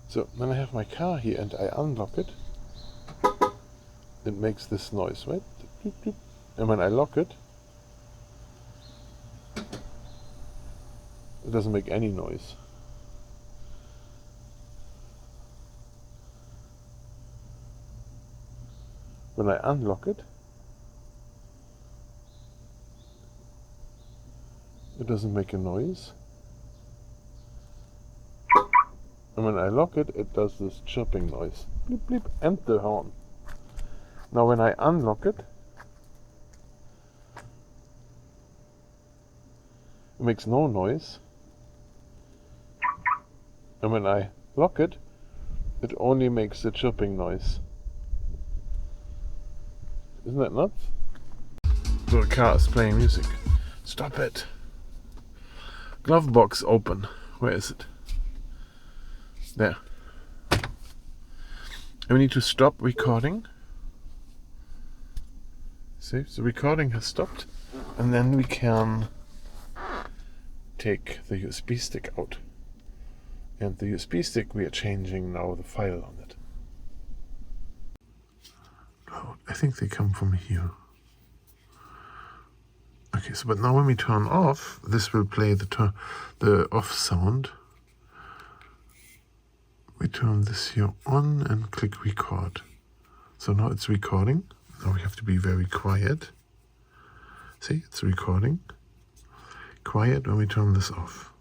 So when I have my car here and I unlock it, it makes this noise, right? And when I lock it, it doesn't make any noise. When I unlock it, it doesn't make a noise. And when I lock it, it does this chirping noise. Bleep, bleep, and the horn. Now when I unlock it, it makes no noise. And when I lock it, it only makes the chirping noise. Isn't that nuts? So the car is playing music. Stop it. Glove box open. Where is it? There. And we need to stop recording. See, the recording has stopped. And then we can take the USB stick out. And the USB stick, we are changing now the file on it. Oh, I think they come from here. Okay, so but now when we turn off, this will play the off sound. We turn this here on and click record. So now it's recording. Now we have to be very quiet. See, it's recording. Quiet when we turn this off.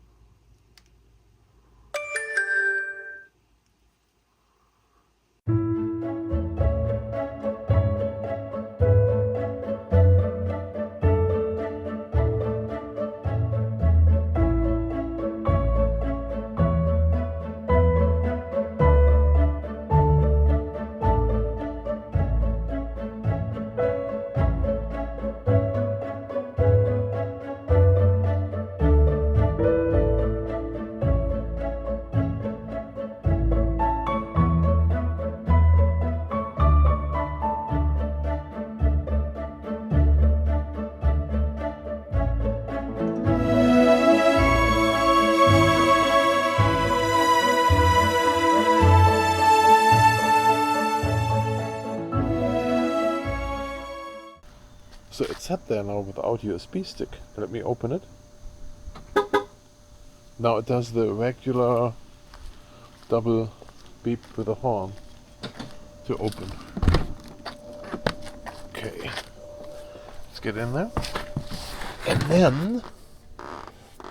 So it's set there now without USB stick. Let me open it. Now it does the regular double beep with a horn to open. Okay, let's get in there. And then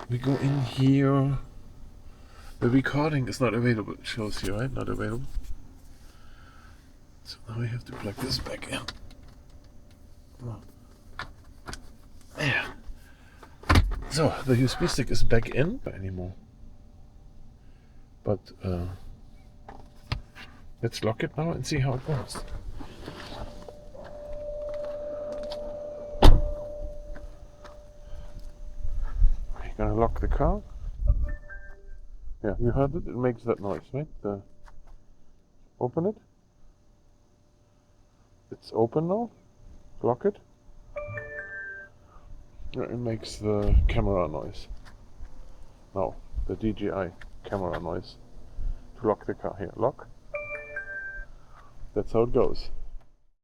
we go in here. The recording is not available. It shows here, right? Not available. So now we have to plug this back in. Oh. There. So the USB stick is back in anymore. But let's lock it now and see how it goes. We're gonna lock the car. Yeah, you heard it? It makes that noise, right? Open it. It's open now. Lock it. Yeah, it makes the camera noise. No, the DJI camera noise. To lock the car here. Lock. That's how it goes.